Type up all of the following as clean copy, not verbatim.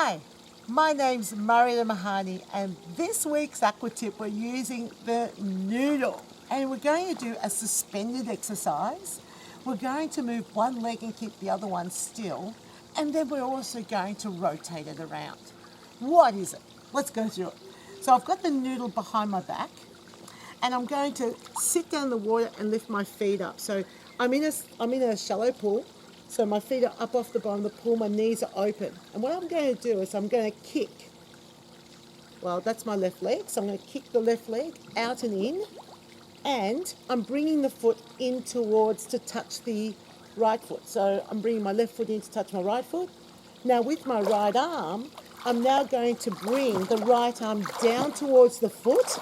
Hi, my name's Mariela Mahani, and this week's Aqua tip we're using the Noodle. And we're going to do a suspended exercise. We're going to move one leg and keep the other one still. And then we're also going to rotate it around. What is it? Let's go through it. So I've got the Noodle behind my back, and I'm going to sit down in the water and lift my feet up. So I'm in a shallow pool. So my feet are up off the bottom of the pool, my knees are open. And what I'm going to do is I'm going to kick. Well, that's my left leg. So I'm going to kick the left leg out and in. And I'm bringing the foot in towards to touch the right foot. So I'm bringing my left foot in to touch my right foot. Now with my right arm, I'm now going to bring the right arm down towards the foot.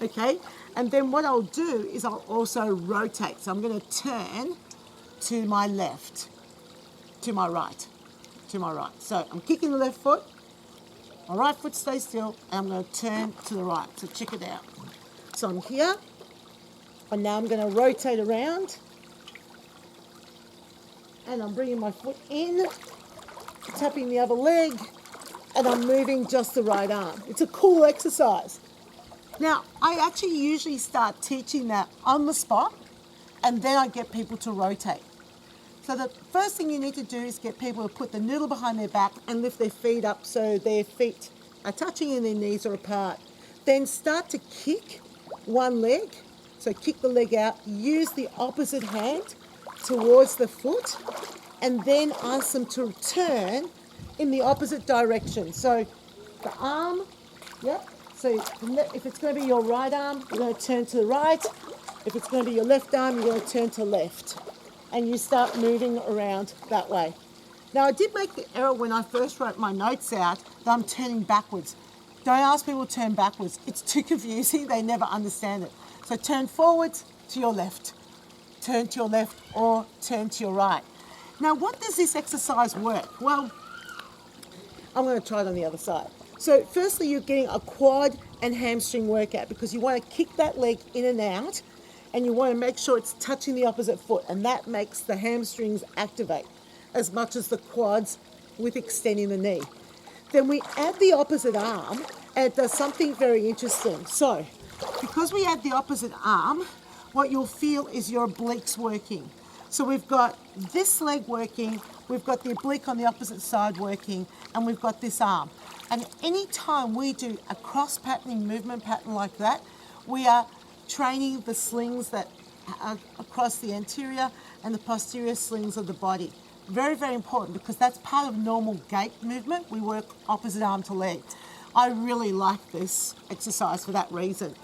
Okay. And then what I'll do is I'll also rotate. So I'm going to turn to my left, to my right, to my right. So I'm kicking the left foot, my right foot stays still, and I'm going to turn to the right. So check it out. So I'm here, and now I'm going to rotate around, and I'm bringing my foot in, tapping the other leg, and I'm moving just the right arm. It's a cool exercise. Now, I actually usually start teaching that on the spot, and then I get people to rotate. So the first thing you need to do is get people to put the noodle behind their back and lift their feet up so their feet are touching and their knees are apart. Then start to kick one leg. So kick the leg out, use the opposite hand towards the foot, and then ask them to turn in the opposite direction. So the arm, yep. So if it's going to be your right arm, you're going to turn to the right. If it's going to be your left arm, you're going to turn to left. And you start moving around that way. Now, I did make the error when I first wrote my notes out that I'm turning backwards. Don't ask people to turn backwards. It's too confusing. They never understand it. So turn forwards to your left. Turn to your left or turn to your right. Now, what does this exercise work? Well, I'm going to try it on the other side. So firstly, you're getting a quad and hamstring workout because you want to kick that leg in and out, and you want to make sure it's touching the opposite foot, and that makes the hamstrings activate as much as the quads with extending the knee. Then we add the opposite arm, and it does something very interesting. So because we add the opposite arm, what you'll feel is your obliques working. So we've got this leg working, we've got the oblique on the opposite side working, and we've got this arm. And any time we do a cross-patterning movement pattern like that, we are training the slings that are across the anterior and the posterior slings of the body. Very, very important because that's part of normal gait movement. We work opposite arm to leg. I really like this exercise for that reason.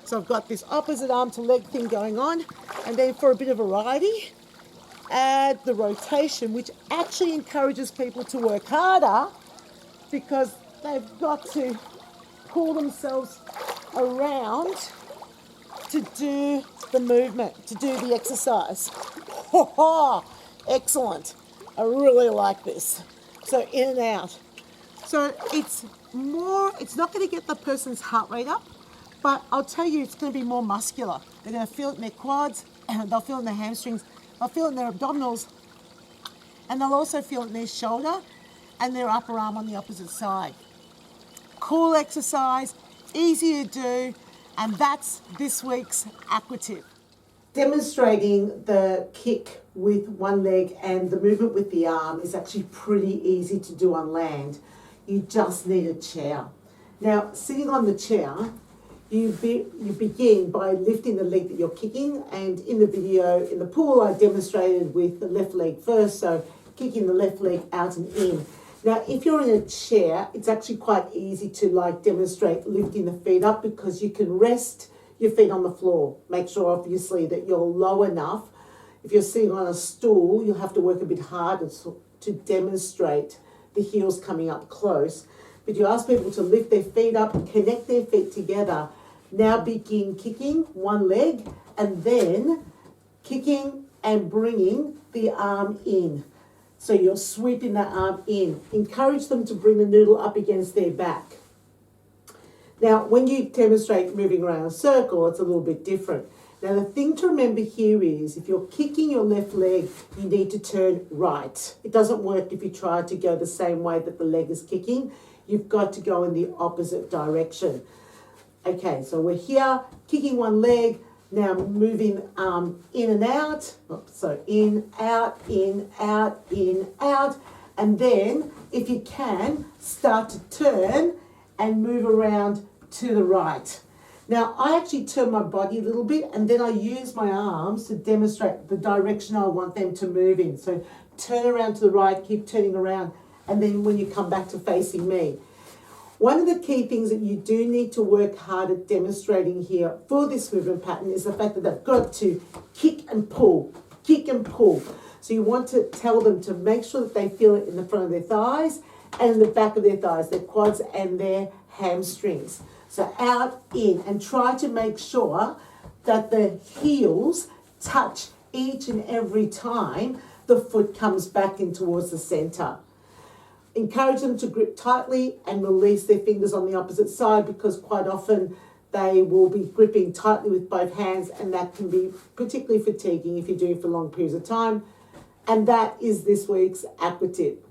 So I've got this opposite arm to leg thing going on, and then for a bit of variety, add the rotation, which actually encourages people to work harder because they've got to pull themselves around to do the movement, to do the exercise. Excellent. I really like this. So in and out. So it's not going to get the person's heart rate up, but I'll tell you it's going to be more muscular. They're going to feel it in their quads, they'll feel it in their hamstrings, they'll feel it in their abdominals, and they'll also feel it in their shoulder and their upper arm on the opposite side. Cool exercise, easy to do, and that's this week's Aqua tip. Demonstrating the kick with one leg and the movement with the arm is actually pretty easy to do on land. You just need a chair. Now, sitting on the chair, you begin by lifting the leg that you're kicking, and in the video, in the pool, I demonstrated with the left leg first, so kicking the left leg out and in. Now, if you're in a chair, it's actually quite easy to demonstrate lifting the feet up because you can rest your feet on the floor. Make sure, obviously, that you're low enough. If you're sitting on a stool, you'll have to work a bit harder to demonstrate the heels coming up close. But you ask people to lift their feet up, connect their feet together. Now begin kicking one leg and then kicking and bringing the arm in. So you're sweeping that arm in. Encourage them to bring the noodle up against their back. Now, when you demonstrate moving around a circle, it's a little bit different. Now the thing to remember here is if you're kicking your left leg, you need to turn right. It doesn't work if you try to go the same way that the leg is kicking. You've got to go in the opposite direction. Okay, so we're here, kicking one leg, now moving in and out. So in, out, and then if you can, start to turn and move around to the right. Now, I actually turn my body a little bit and then I use my arms to demonstrate the direction I want them to move in. So turn around to the right, keep turning around, and then when you come back to facing me. One of the key things that you do need to work hard at demonstrating here for this movement pattern is the fact that they've got to kick and pull, kick and pull. So you want to tell them to make sure that they feel it in the front of their thighs and in the back of their thighs, their quads and their hamstrings. So out, in, and try to make sure that the heels touch each and every time the foot comes back in towards the center. Encourage them to grip tightly and release their fingers on the opposite side, because quite often they will be gripping tightly with both hands, and that can be particularly fatiguing if you're doing it for long periods of time. And that is this week's Aqua tip.